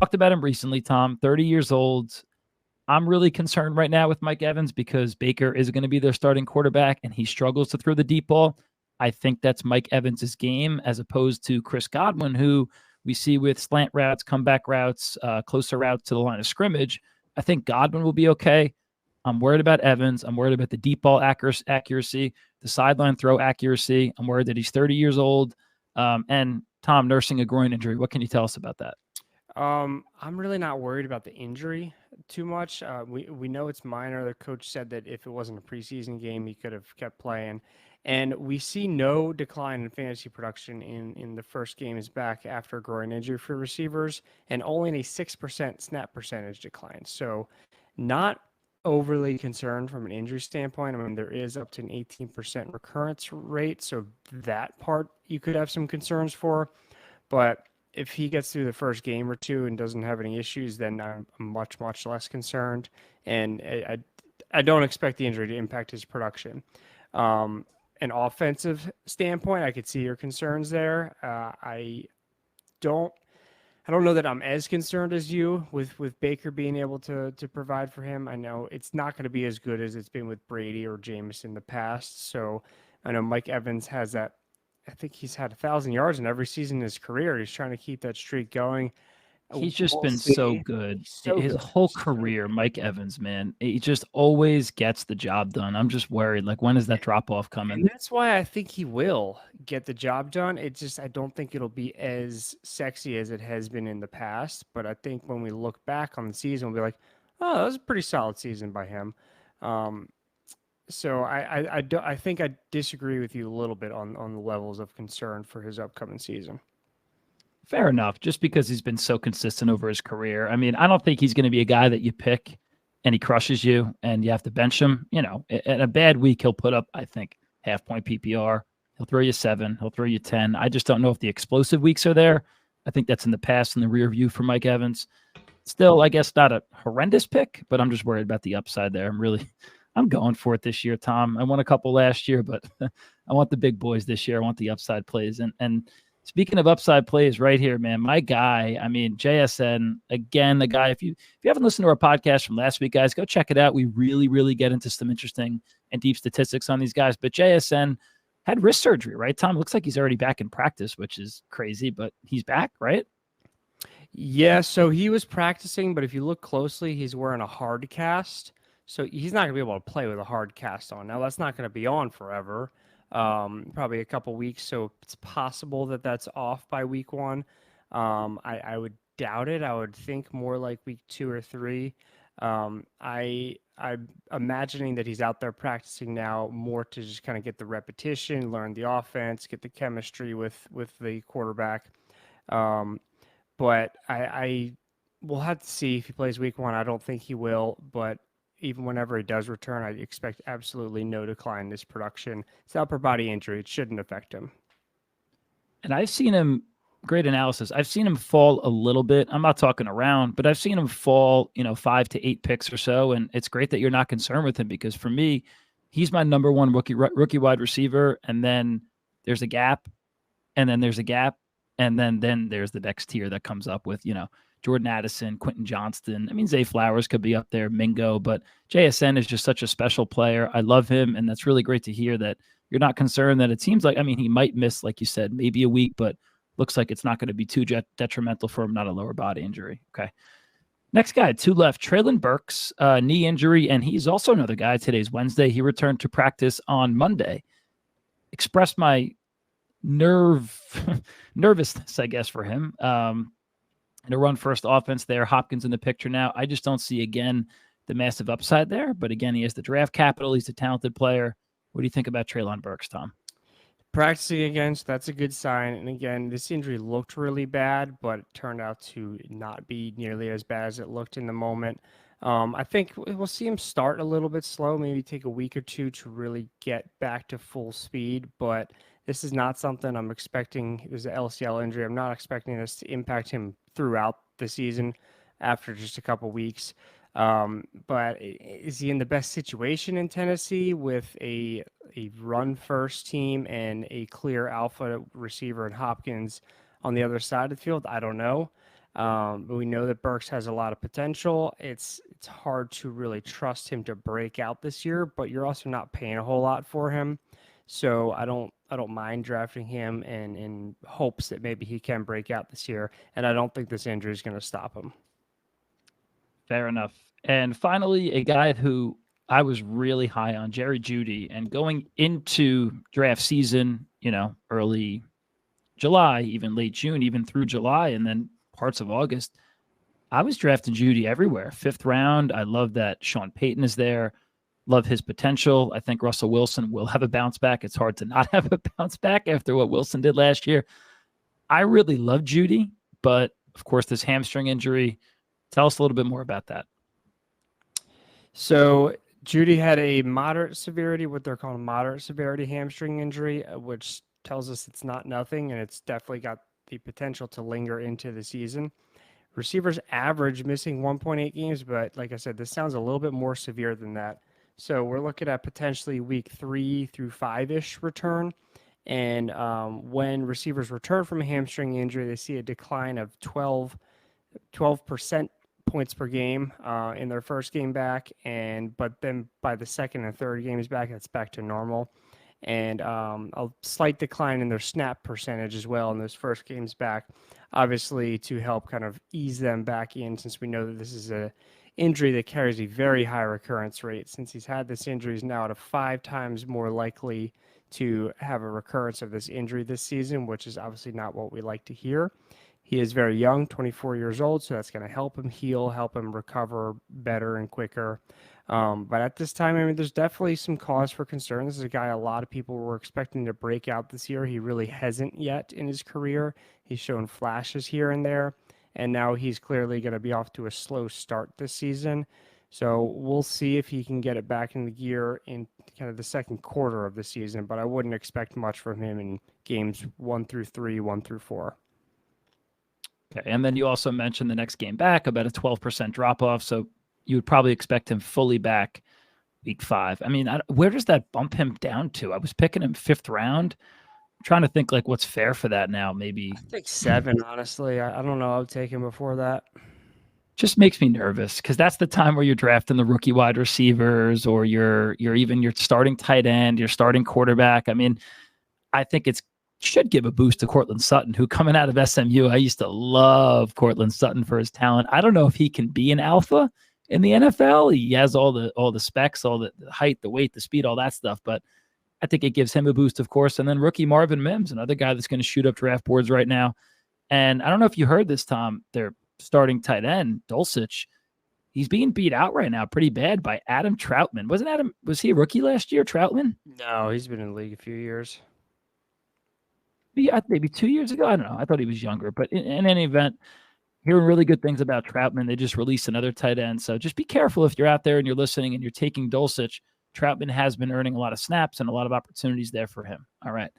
talked about him recently, Tom. 30 years old. I'm really concerned right now with Mike Evans because Baker is going to be their starting quarterback and he struggles to throw the deep ball. I think that's Mike Evans's game as opposed to Chris Godwin, who we see with slant routes, comeback routes, closer routes to the line of scrimmage. I think Godwin will be okay. I'm worried about Evans. I'm worried about the deep ball accuracy, the sideline throw accuracy. I'm worried that he's 30 years old. And Tom nursing a groin injury. What can you tell us about that? I'm really not worried about the injury too much. We know it's minor. The coach said that if it wasn't a preseason game, he could have kept playing. And we see no decline in fantasy production in the first game is back after a groin injury for receivers, and only a 6% snap percentage decline. So, not overly concerned from an injury standpoint. I mean, there is up to an 18% recurrence rate, so that part you could have some concerns for. But if he gets through the first game or two and doesn't have any issues, then I'm much less concerned. And I don't expect the injury to impact his production. An offensive standpoint, I could see your concerns there. Don't I don't know that I'm as concerned as you with Baker being able to provide for him. I know it's not going to be as good as it's been with Brady or Jameis in the past. So I know Mike Evans has that. I think he's had 1,000 yards in every season in his career. He's trying to keep that streak going. He's just We'll been so see. good. He's so His good. whole career, Mike Evans, man, he just always gets the job done. I'm just worried. Like, when is that drop off And coming? that's why I think he will get the job done. It just I don't think it'll be as sexy as it has been in the past. But I think when we look back on the season, we'll be like, oh, that was a pretty solid season by him. Um, so I think I disagree with you a little bit on the levels of concern for his upcoming season. Fair enough. Just because he's been so consistent over his career. I mean, I don't think he's going to be a guy that you pick and he crushes you and you have to bench him. You know, in a bad week, he'll put up, I think, half point PPR. He'll throw you 7. He'll throw you 10. I just don't know if the explosive weeks are there. I think that's in the past in the rear view for Mike Evans. Still, I guess not a horrendous pick, but I'm just worried about the upside there. I'm going for it this year, Tom. I won a couple last year, but I want the big boys this year. I want the upside plays. And speaking of upside plays right here, man, my guy, I mean, JSN, again, the guy, if you haven't listened to our podcast from last week, guys, go check it out. We really get into some interesting and deep statistics on these guys. But JSN had wrist surgery, right, Tom? Looks like he's already back in practice, which is crazy, but he's back, right? Yeah, so he was practicing, but if you look closely, he's wearing a hard cast. So he's not going to be able to play with a hard cast on. Now, that's not going to be on forever, probably a couple weeks. So it's possible that that's off by week one. I would doubt it. I would think more like week 2 or 3. I'm imagining that he's out there practicing now more to just kind of get the repetition, learn the offense, get the chemistry with the quarterback. Um, but I will have to see if he plays week one. I don't think he will, but even whenever he does return, I expect absolutely no decline in his production. It's upper body injury. It shouldn't affect him. And I've seen him, great analysis. I've seen him fall a little bit. I'm not talking around, but I've seen him fall, 5 to 8 picks or so. And it's great that you're not concerned with him because for me, he's my number one rookie wide receiver. And then there's a gap, and then there's a gap, and then there's the next tier that comes up with, Jordan Addison, Quentin Johnston. I mean, Zay Flowers could be up there, Mingo, but JSN is just such a special player. I love him, and that's really great to hear that you're not concerned that it seems like, I mean, he might miss, like you said, maybe a week, but looks like it's not going to be too detrimental for him, not a lower body injury. Okay. Next guy, 2 left, Traylon Burks, knee injury, and he's also another guy. Today's Wednesday. He returned to practice on Monday. Expressed my nervousness, I guess, for him. In a run first offense there, Hopkins in the picture now. I just don't see, again, the massive upside there. But again, he has the draft capital. He's a talented player. What do you think about Traylon Burks, Tom? Practicing again, so that's a good sign. And again, this injury looked really bad, but it turned out to not be nearly as bad as it looked in the moment. I think we'll see him start a little bit slow, maybe take a week or two to really get back to full speed. But this is not something I'm expecting. There's an LCL injury. I'm not expecting this to impact him throughout the season after just a couple weeks. But is he in the best situation in Tennessee with a run first team and a clear alpha receiver in Hopkins on the other side of the field? I don't know. But we know that Burks has a lot of potential. It's hard to really trust him to break out this year, but you're also not paying a whole lot for him. So I don't mind drafting him in hopes that maybe he can break out this year. And I don't think this injury is going to stop him. Fair enough. And finally, a guy who I was really high on, Jerry Jeudy, and going into draft season, early July, even late June, even through July, and then parts of August, I was drafting Jeudy everywhere. Fifth round. I love that Sean Payton is there. Love his potential. I think Russell Wilson will have a bounce back. It's hard to not have a bounce back after what Wilson did last year. I really love Jeudy, but of course, this hamstring injury. Tell us a little bit more about that. So Jeudy had a moderate severity, what they're calling moderate severity hamstring injury, which tells us it's not nothing, and it's definitely got the potential to linger into the season. Receivers average missing 1.8 games, but like I said, this sounds a little bit more severe than that. So we're looking at potentially week 3 through 5-ish return. And when receivers return from a hamstring injury, they see a decline of 12% points per game in their first game back, but then by the second and third games back, that's back to normal. And a slight decline in their snap percentage as well in those first games back, obviously to help kind of ease them back in, since we know that this is a injury that carries a very high recurrence rate. Since he's had this injury, he's now at a 5 times more likely to have a recurrence of this injury this season, which is obviously not what we like to hear. He is very young, 24 years old, so that's going to help him heal, help him recover better and quicker. But at this time, I mean, there's definitely some cause for concern. This is a guy a lot of people were expecting to break out this year. He really hasn't yet in his career. He's shown flashes here and there, and now he's clearly going to be off to a slow start this season. So we'll see if he can get it back in the gear in kind of the second quarter of the season, but I wouldn't expect much from him in games 1 through 3, 1 through 4. Okay. And then you also mentioned the next game back, about a 12% drop off. So you would probably expect him fully back week 5. I mean, where does that bump him down to? I was picking him 5th round. I'm trying to think like what's fair for that now. Maybe I think 7, honestly. I don't know. I would take him before that. just makes me nervous because that's the time where you're drafting the rookie wide receivers, or you're even your starting tight end, your starting quarterback. I mean, I think it's should give a boost to Cortland Sutton, who coming out of SMU, I used to love Cortland Sutton for his talent. I don't know if he can be an alpha in the NFL. He has all the specs, all the height, the weight, the speed, all that stuff. But I think it gives him a boost, of course. And then rookie Marvin Mims, another guy that's going to shoot up draft boards right now. And I don't know if you heard this, Tom, their starting tight end, Dulcich, he's being beat out right now pretty bad by Adam Troutman. Was he a rookie last year, Troutman? No, he's been in the league a few years. Maybe 2 years ago. I don't know. I thought he was younger. But in any event, hearing really good things about Troutman. They just released another tight end. So just be careful if you're out there and you're listening and you're taking Dulcich. Troutman has been earning a lot of snaps and a lot of opportunities there for him. All right.